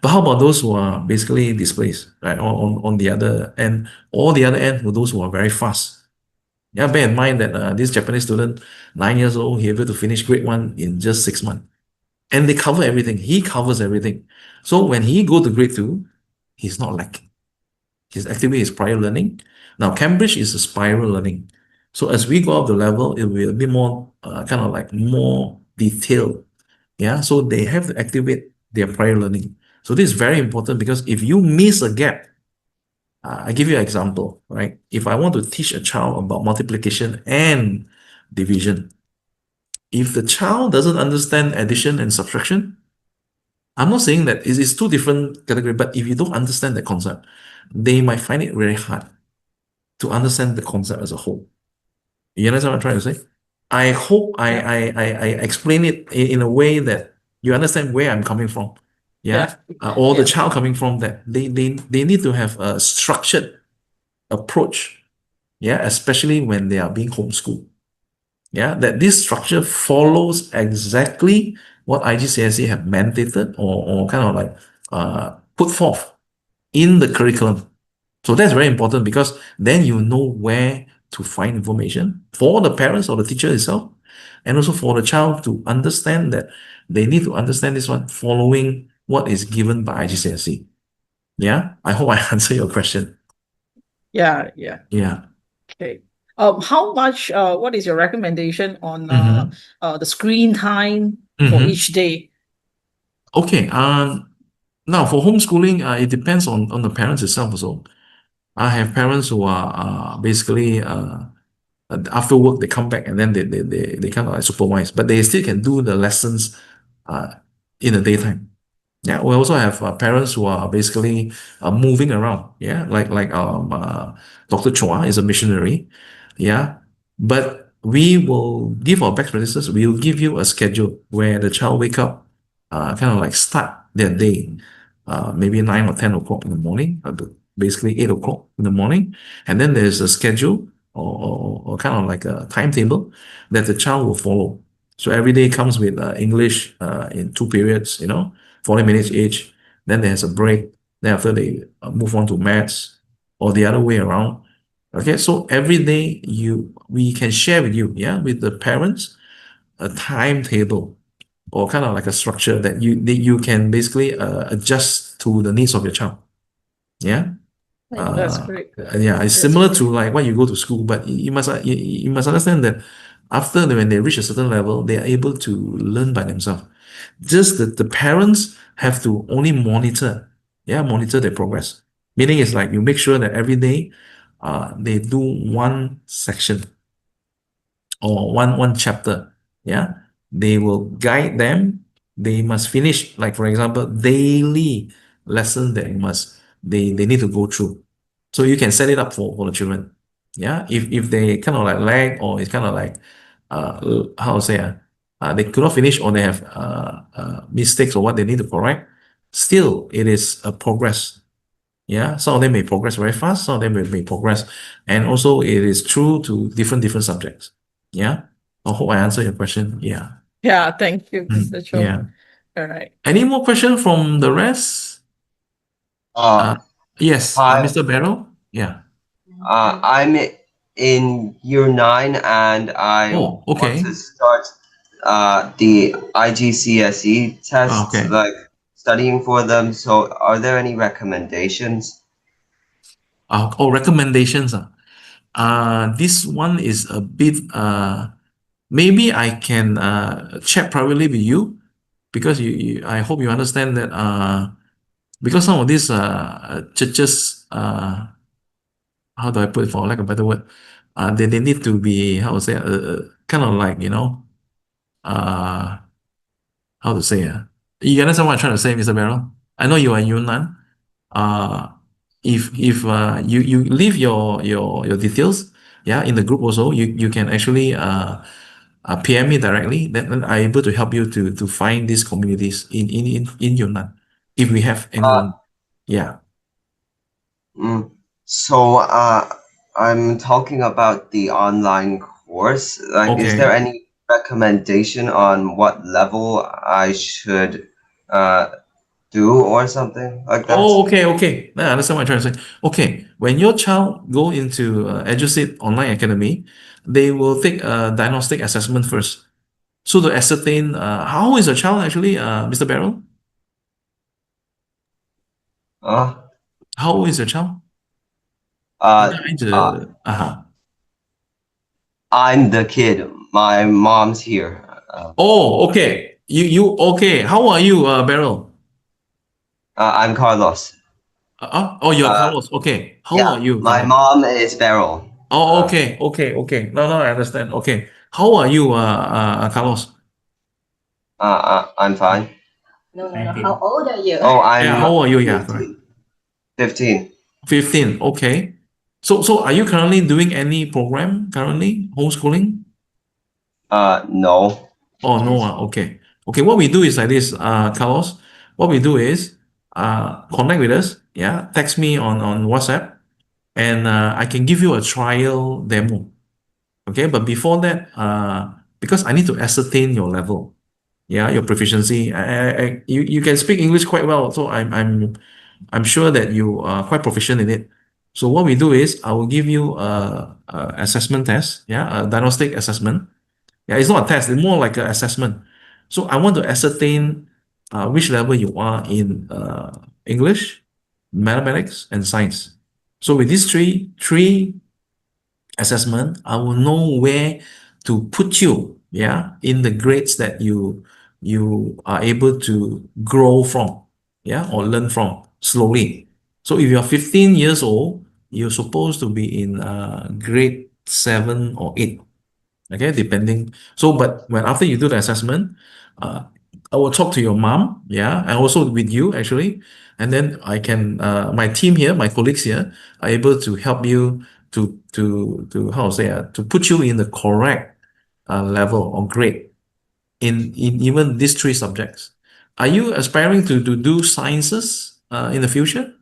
Speaker 1: But how about those who are basically displaced, right? On the other end, or the other end, for those who are very fast. Yeah, bear in mind that this Japanese student, 9 years old, he able to finish grade 1 in just 6 months. And they cover everything. He covers everything. So when he go to grade 2, he's not lacking. His activity is prior learning. Now, Cambridge is a spiral learning. So as we go up the level, it will be a bit more kind of like more detailed. Yeah, so they have to activate their prior learning. So this is very important because if you miss a gap, I give you an example, right? If I want to teach a child about multiplication and division, if the child doesn't understand addition and subtraction, I'm not saying that it's two different categories, but if you don't understand the concept, they might find it very hard to understand the concept as a whole. You understand what I'm trying to say? I hope I explain it in a way that you understand where I'm coming from. Yeah. Or the child coming from that. They need to have a structured approach. Yeah, especially when they are being homeschooled. Yeah, that this structure follows exactly what IGCSE have mandated or kind of like put forth in the curriculum. So that's very important because then you know where to find information for the parents or the teacher itself, and also for the child to understand that they need to understand this one following what is given by IGCSE. Yeah, I hope I answer your question.
Speaker 7: Yeah.
Speaker 1: Yeah.
Speaker 7: Okay. How much? What is your recommendation on the screen time for each day?
Speaker 1: Okay. Now for homeschooling, it depends on the parents itself also. I have parents who are basically after work they come back and then they kind of like supervise, but they still can do the lessons uh, in the daytime. Yeah, we also have parents who are basically moving around. Yeah, like Dr. Chua is a missionary. Yeah, but we will give our best practices. We will give you a schedule where the child wake up, kind of like start their day, maybe 9 or 10 o'clock in the morning. basically 8 o'clock in the morning. And then there's a schedule or kind of like a timetable that the child will follow. So every day comes with English in 2 periods, 40 minutes each. Then there's a break. Then after they move on to maths or the other way around. Okay, so every day we can share with you, yeah, with the parents, a timetable or kind of like a structure that you can basically adjust to the needs of your child. Yeah.
Speaker 7: That's great.
Speaker 1: Yeah, it's
Speaker 7: That's
Speaker 1: similar
Speaker 7: great.
Speaker 1: to like when you go to school, but you must understand that when they reach a certain level, they are able to learn by themselves. Just that the parents have to only monitor their progress. Meaning it's like you make sure that every day, they do one section or one chapter. Yeah, they will guide them. They must finish, like for example, daily lesson that they need to go through. So you can set it up for the children. Yeah, if they kind of like lag or it's kind of like how to say they could not finish or they have mistakes or what they need to correct, still it is a progress. Yeah, some of them may progress very fast, some of them may progress, and also it is true to different subjects. Yeah, I hope I answered your question. Yeah.
Speaker 7: Yeah, thank you, Mr. Cho.
Speaker 1: Yeah.
Speaker 7: All right.
Speaker 1: Any more question from the rest? Yes,
Speaker 6: Hi.
Speaker 1: Mr. Barrow. Yeah.
Speaker 6: I'm in year 9 and I
Speaker 1: Oh,
Speaker 6: want
Speaker 1: okay.
Speaker 6: to start the IGCSE tests,
Speaker 1: Okay.
Speaker 6: like studying for them. So are there any recommendations?
Speaker 1: Recommendations. This one is a bit maybe I can chat privately with you because I hope you understand that because some of these churches how do I put it for lack of a better word, they need to be how to say kind of like uh how to say you understand what I'm trying to say, Mr. Barrow? I know you are in Yunnan. Uh, if you leave your details, yeah, in the group also, you can actually PM me directly. Then I'm able to help you to find these communities in Yunnan if we have anyone. Yeah.
Speaker 6: So I'm talking about the online course. Like, is there
Speaker 1: Okay.
Speaker 6: any recommendation on what level I should do or something like that?
Speaker 1: Oh, okay. Now I understand what I'm trying to say. Okay, when your child go into Eduseeds Online Academy, they will take a diagnostic assessment first. So to ascertain how old is the child actually, Mr. Barrel?
Speaker 6: Uh,
Speaker 1: How old is your child?
Speaker 6: uh,
Speaker 1: 你的孩子,
Speaker 6: uh,
Speaker 1: uh-huh.
Speaker 6: I'm the kid. My mom's here.
Speaker 1: Oh, okay. You okay. How are you, Beryl?
Speaker 6: I'm Carlos.
Speaker 1: Oh, you're
Speaker 6: Uh,
Speaker 1: Carlos. Okay. How
Speaker 6: yeah,
Speaker 1: are you,
Speaker 6: my
Speaker 1: Carlos?
Speaker 6: mom is Beryl.
Speaker 1: Oh, okay. No, I understand. Okay. How are you, Carlos?
Speaker 6: I'm fine.
Speaker 8: No. How old are you?
Speaker 6: Oh,
Speaker 1: Yeah,
Speaker 6: I'm
Speaker 1: how are you? Yeah, correct.
Speaker 6: 15. 15.
Speaker 1: 15. Okay. So are you currently doing any program currently? Homeschooling?
Speaker 6: No.
Speaker 1: Oh, no. Okay. Okay. What we do is like this, Carlos. What we do is connect with us. Yeah. Text me on WhatsApp and I can give you a trial demo. Okay. But before that, because I need to ascertain your level, yeah, your proficiency. You can speak English quite well. So I'm sure that you are quite proficient in it. So what we do is I will give you a assessment test. Yeah. A diagnostic assessment. Yeah, it's not a test, it's more like an assessment. So I want to ascertain which level you are in English, mathematics, and science. So with these three assessment, I will know where to put you, yeah, in the grades that you are able to grow from, yeah, or learn from slowly. So if you're 15 years old, you're supposed to be in grade 7 or 8. Okay, depending. So, but when after you do the assessment, uh, I will talk to your mom, yeah, and also with you actually, and then I can, my team here, my colleagues here, are able to help you to how to say, to put you in the correct level or grade in even these three subjects. Are you aspiring to do sciences in the future?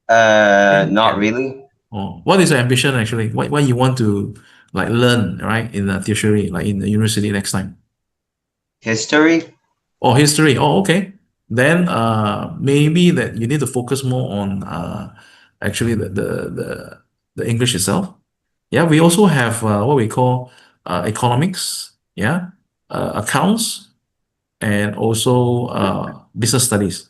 Speaker 6: Not really.
Speaker 1: Oh, what is your ambition actually? What you want to like learn, right, in the tertiary, like in the university next time?
Speaker 6: History?
Speaker 1: Oh, history. Oh, okay. Then maybe that you need to focus more on actually the English itself. Yeah, we also have what we call economics, yeah, accounts, and also business studies.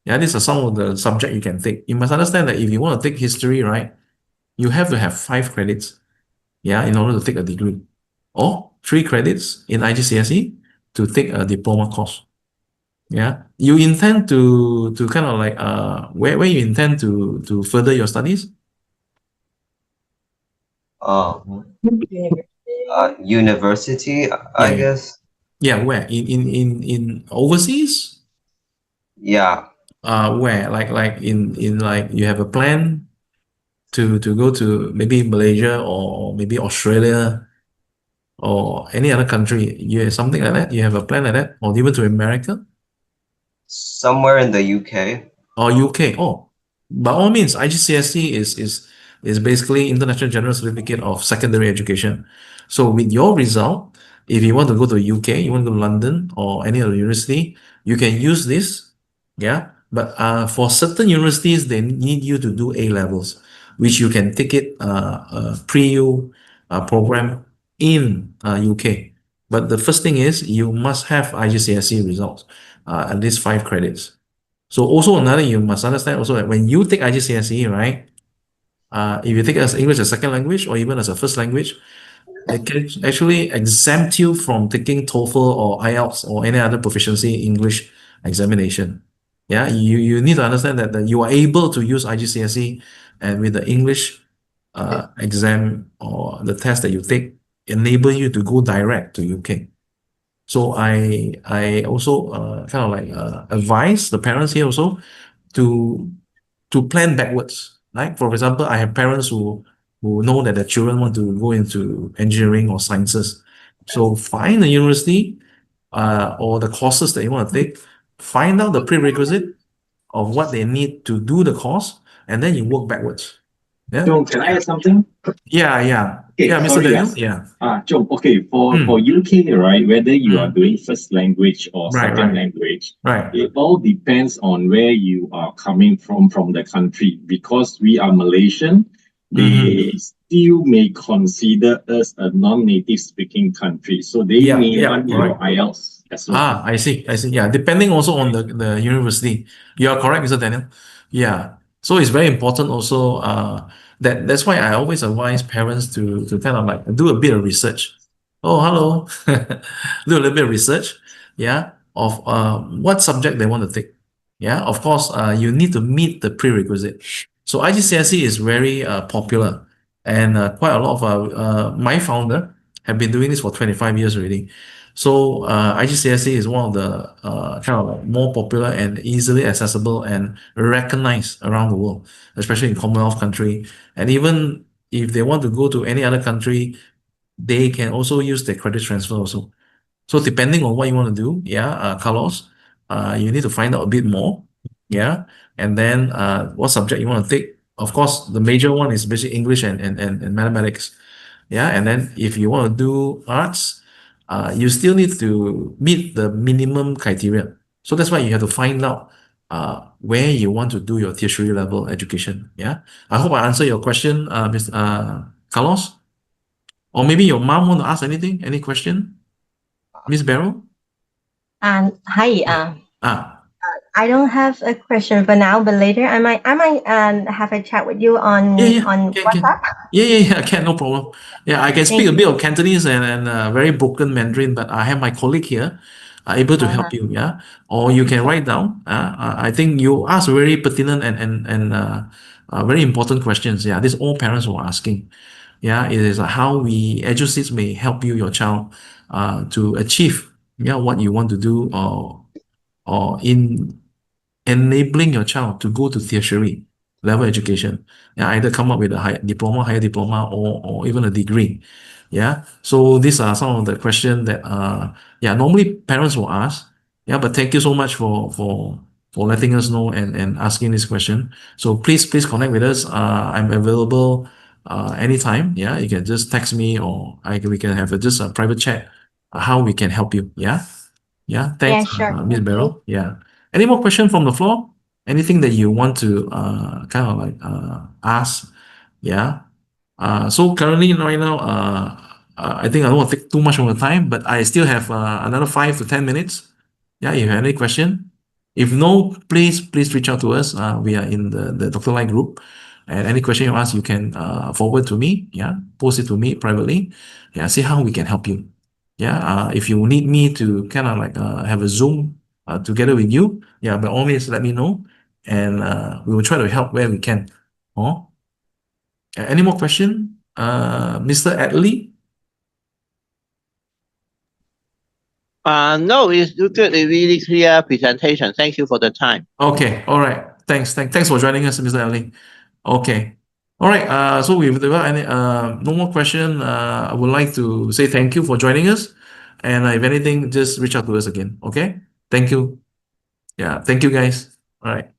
Speaker 1: Yeah, these are some of the subject you can take. You must understand that if you want to take history, right, you have to have 5 credits, yeah, in order to take a degree, or 3 credits in IGCSE to take a diploma course. Yeah, you intend to kind of like where you intend to further your studies?
Speaker 6: Uh, University,
Speaker 1: Yeah,
Speaker 6: I
Speaker 1: yeah,
Speaker 6: guess.
Speaker 1: yeah. Where in overseas?
Speaker 6: Yeah.
Speaker 1: Where like in like you have a plan to go to maybe Malaysia or maybe Australia or any other country? You have something like that? You have a plan like that, or even to America
Speaker 6: Somewhere in the UK.
Speaker 1: or UK? Oh, by all means, IGCSE is basically International General Certificate of Secondary Education. So with your result, if you want to go to UK, you want to go to London or any other university, you can use this. Yeah. But for certain universities, they need you to do A levels, which you can take it pre-U program in UK. But the first thing is you must have IGCSE results, at least 5 credits. So also another you must understand also that when you take IGCSE, right? If you take as English as second language or even as a first language, they can actually exempt you from taking TOEFL or IELTS or any other proficiency English examination. Yeah, you need to understand that you are able to use IGCSE and with the English exam or the test that you take enable you to go direct to UK. So I also kind of like advise the parents here also to plan backwards. Like for example, I have parents who know that their children want to go into engineering or sciences. So find a university or the courses that you want to take, find out the prerequisite of what they need to do the course, and then you work backwards. Yeah.
Speaker 9: John, can I add something?
Speaker 1: Yeah, yeah.
Speaker 9: Okay,
Speaker 1: Yeah, Mr.
Speaker 9: sorry,
Speaker 1: Daniel. Yeah.
Speaker 9: John, okay, for
Speaker 1: Mm,
Speaker 9: UK, right, whether you are
Speaker 1: mm.
Speaker 9: doing first language or
Speaker 1: Right,
Speaker 9: second
Speaker 1: right,
Speaker 9: language,
Speaker 1: right.
Speaker 9: it all depends on where you are coming from the country. Because we are Malaysian, they still may consider us a non-native speaking country. So they
Speaker 1: Yeah,
Speaker 9: may
Speaker 1: yeah,
Speaker 9: want your
Speaker 1: correct.
Speaker 9: IELTS as well.
Speaker 1: I see. I see. Yeah, depending also on the university. You are correct, Mr. Daniel. Yeah. So it's very important also that's why I always advise parents to kind of like do a bit of research. Oh, hello. Do a little bit of research, yeah, of what subject they want to take. Yeah, of course, you need to meet the prerequisite. So IGCSE is very popular, and quite a lot of my founder have been doing this for 25 years already. So IGCSE is one of the kind of like more popular and easily accessible and recognized around the world, especially in Commonwealth country. And even if they want to go to any other country, they can also use the credit transfer also. So depending on what you want to do, yeah, Carlos, you need to find out a bit more, yeah, and then what subject you want to take. Of course, the major one is basically English and mathematics, yeah, and then if you want to do arts, you still need to meet the minimum criteria. So that's why you have to find out where you want to do your tertiary level education. Yeah, I hope I answer your question, Mr. Carlos. Or maybe your mom want to ask anything? Any question, Miss Barrow?
Speaker 8: Hi.
Speaker 1: Ah,
Speaker 8: I don't have a question for now, but later I might have a chat with you
Speaker 1: yeah, yeah,
Speaker 8: on
Speaker 1: can.
Speaker 8: WhatsApp.
Speaker 1: Yeah, can, no problem. Yeah, I can speak
Speaker 8: Thank
Speaker 1: a bit
Speaker 8: you.
Speaker 1: of Cantonese and very broken Mandarin, but I have my colleague here able to
Speaker 8: Uh,
Speaker 1: help you, yeah? Or you can write down. I think you ask very pertinent and very important questions. Yeah, this all parents were asking. Yeah, it is how we Eduseeds may help you, your child, to achieve, yeah, what you want to do or in enabling your child to go to tertiary level education. Yeah, either come up with a higher diploma, or even a degree. Yeah. So these are some of the questions that yeah, normally parents will ask. Yeah, but thank you so much for letting us know and asking this question. So please connect with us. I'm available anytime. Yeah, you can just text me or we can have just a private chat how we can help you. Yeah. Yeah.
Speaker 8: Yeah,
Speaker 1: Thanks,
Speaker 8: sure.
Speaker 1: Miss
Speaker 8: Thank you.
Speaker 1: Beryl. Yeah. Any more question from the floor? Anything that you want to kind of like ask? Yeah. So currently right now, I think I don't want to take too much of your time, but I still have another 5 to 10 minutes. Yeah, if you have any question. If no, please reach out to us. We are in the Dr. Line group. And any question you ask, you can forward to me. Yeah, post it to me privately. Yeah, see how we can help you. Yeah, if you need me to kind of like have a Zoom together with you, yeah, by all means let me know, and we will try to help where we can. Oh, any more question, Mr. Adley?
Speaker 5: No, it's good. A really clear presentation. Thank you for the time.
Speaker 1: Okay, all right. Thanks for joining us, Mr. Adley. Okay. All right. So without any no more question, I would like to say thank you for joining us. And if anything, just reach out to us again. Okay. Thank you. Yeah. Thank you, guys. All right.